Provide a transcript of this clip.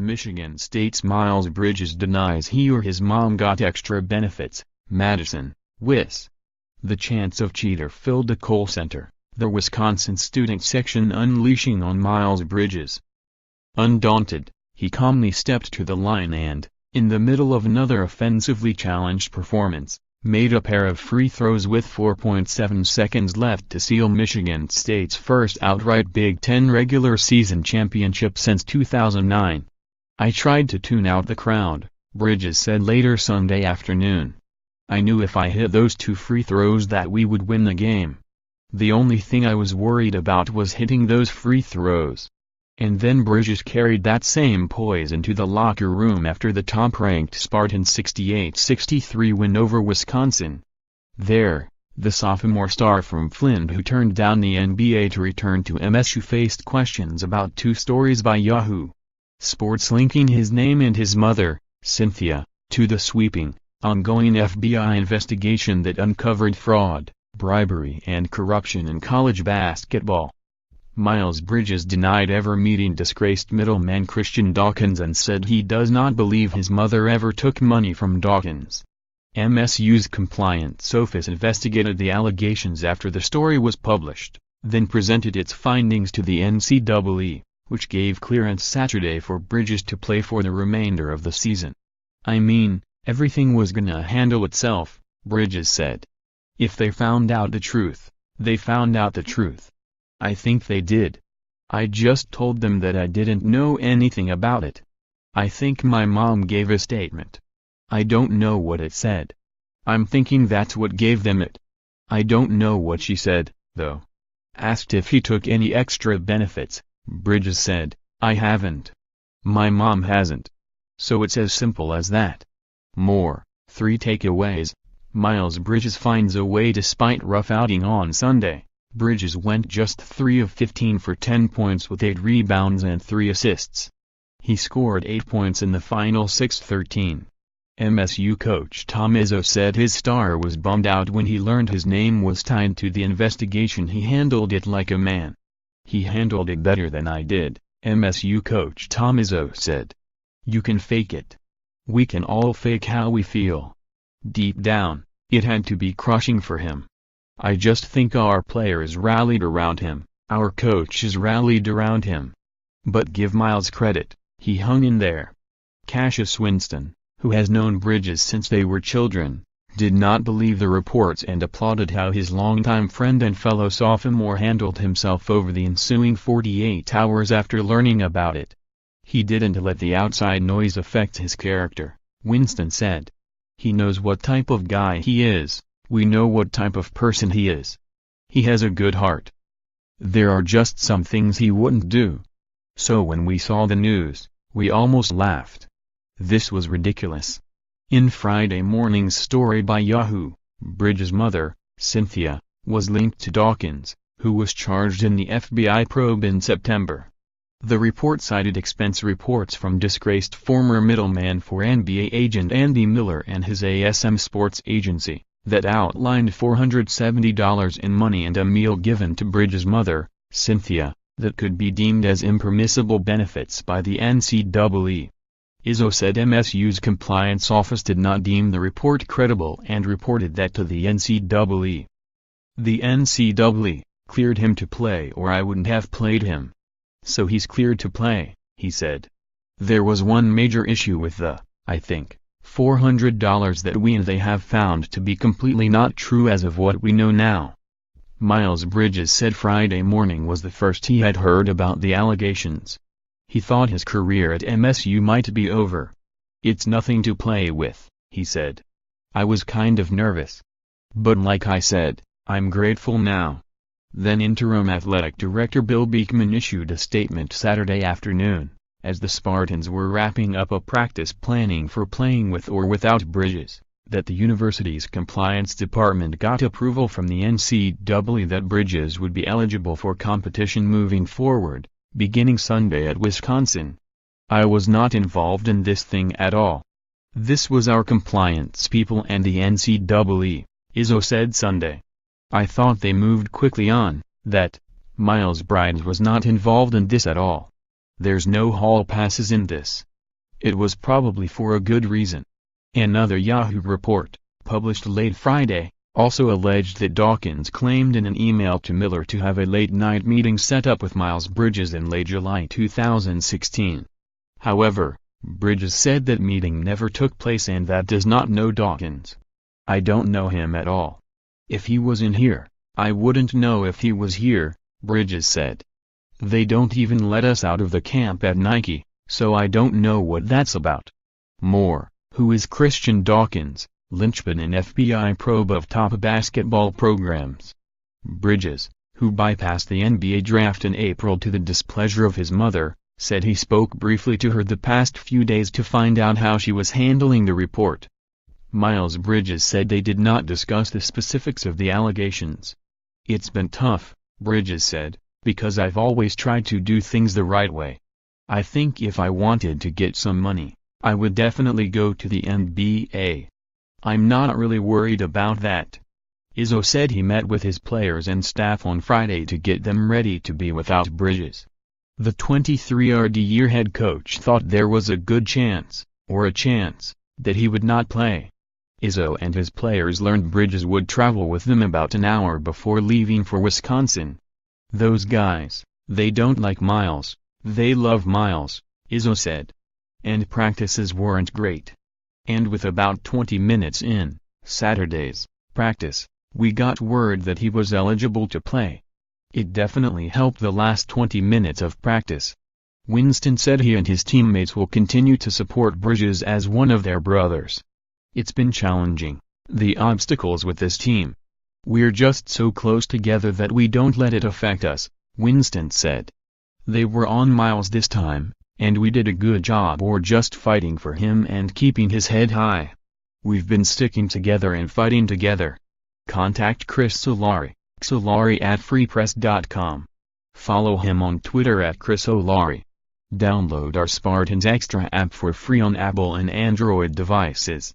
Michigan State's Miles Bridges denies he or his mom got extra benefits, MADISON, Wis. The chants of cheater filled the Kohl Center, the Wisconsin student section unleashing on Miles Bridges. Undaunted, he calmly stepped to the line and, in the middle of another offensively challenged performance, made a pair of free throws with 4.7 seconds left to seal Michigan State's first outright Big Ten regular season championship since 2009. "I tried to tune out the crowd," Bridges said later Sunday afternoon. "I knew if I hit those 2 free throws that we would win the game. The only thing I was worried about was hitting those free throws." And then Bridges carried that same poise into the locker room after the top-ranked Spartans' 68-63 win over Wisconsin. There, the sophomore star from Flint who turned down the NBA to return to MSU faced questions about 2 stories by Yahoo Sports linking his name and his mother, Cynthia, to the sweeping, ongoing FBI investigation that uncovered fraud, bribery and corruption in college basketball. Miles Bridges denied ever meeting disgraced middleman Christian Dawkins and said he does not believe his mother ever took money from Dawkins. MSU's compliance office investigated the allegations after the story was published, then presented its findings to the NCAA, which gave clearance Saturday for Bridges to play for the remainder of the season. "I mean, everything was gonna handle itself," Bridges said. "If they found out the truth, they found out the truth. I think they did. I just told them that I didn't know anything about it. I think my mom gave a statement. I don't know what it said. I'm thinking that's what gave them it. I don't know what she said, though." Asked if he took any extra benefits, Bridges said, "I haven't. My mom hasn't. So it's as simple as that." More, 3 takeaways. Miles Bridges finds a way despite rough outing on Sunday. Bridges went just 3 of 15 for 10 points with 8 rebounds and 3 assists. He scored 8 points in the final 6-13. MSU coach Tom Izzo said his star was bummed out when he learned his name was tied to the investigation. "He handled it like a man. He handled it better than I did," MSU coach Tom Izzo said. "You can fake it. We can all fake how we feel. Deep down, it had to be crushing for him. I just think our players rallied around him, our coaches rallied around him. But give Miles credit, he hung in there." Cassius Winston, who has known Bridges since they were children, did not believe the reports and applauded how his longtime friend and fellow sophomore handled himself over the ensuing 48 hours after learning about it. "He didn't let the outside noise affect his character," Winston said. "He knows what type of guy he is. We know what type of person he is. He has a good heart. There are just some things he wouldn't do. So when we saw the news, we almost laughed. This was ridiculous." In Friday morning's story by Yahoo, Bridges' mother, Cynthia, was linked to Dawkins, who was charged in the FBI probe in September. The report cited expense reports from disgraced former middleman for NBA agent Andy Miller and his ASM sports agency that outlined $470 in money and a meal given to Bridges' mother, Cynthia, that could be deemed as impermissible benefits by the NCAA. Izzo said MSU's compliance office did not deem the report credible and reported that to the NCAA. "The NCAA cleared him to play or I wouldn't have played him. So he's cleared to play," he said. "There was one major issue with the, I think, $400 that we and they have found to be completely not true as of what we know now." Miles Bridges said Friday morning was the first he had heard about the allegations. He thought his career at MSU might be over. "It's nothing to play with," he said. "I was kind of nervous. But like I said, I'm grateful now." Then interim athletic director Bill Beekman issued a statement Saturday afternoon, as the Spartans were wrapping up a practice planning for playing with or without Bridges, that the university's compliance department got approval from the NCAA that Bridges would be eligible for competition moving forward, beginning Sunday at Wisconsin. "I was not involved in this thing at all. This was our compliance people and the NCAA," Izzo said Sunday. "I thought they moved quickly on that. Miles Bridges was not involved in this at all. There's no hall passes in this. It was probably for a good reason. Another Yahoo report, published late Friday, also alleged that Dawkins claimed in an email to Miller to have a late-night meeting set up with Miles Bridges in late July 2016. However, Bridges said that meeting never took place and that does not know Dawkins. "I don't know him at all. If he was in here, I wouldn't know if he was here," Bridges said. "They don't even let us out of the camp at Nike, so I don't know what that's about." More, who is Christian Dawkins, linchpin in FBI probe of top basketball programs. Bridges, who bypassed the NBA draft in April to the displeasure of his mother, said he spoke briefly to her the past few days to find out how she was handling the report. Miles Bridges said they did not discuss the specifics of the allegations. "It's been tough," Bridges said, "because I've always tried to do things the right way. I think if I wanted to get some money, I would definitely go to the NBA. I'm not really worried about that." Izzo said he met with his players and staff on Friday to get them ready to be without Bridges. The 23-year head coach thought there was a good chance, or a chance, that he would not play. Izzo and his players learned Bridges would travel with them about an hour before leaving for Wisconsin. "Those guys, they don't like Miles, they love Miles," Izzo said. "And practices weren't great. And with about 20 minutes in, Saturday's practice, we got word that he was eligible to play. It definitely helped the last 20 minutes of practice." Winston said he and his teammates will continue to support Bridges as one of their brothers. "It's been challenging, the obstacles with this team. We're just so close together that we don't let it affect us," Winston said. "They were on Miles this time, and we did a good job or just fighting for him and keeping his head high. We've been sticking together and fighting together." Contact Chris Solari, solari@freepress.com. Follow him on Twitter @ChrisOlari. Download our Spartans Extra app for free on Apple and Android devices.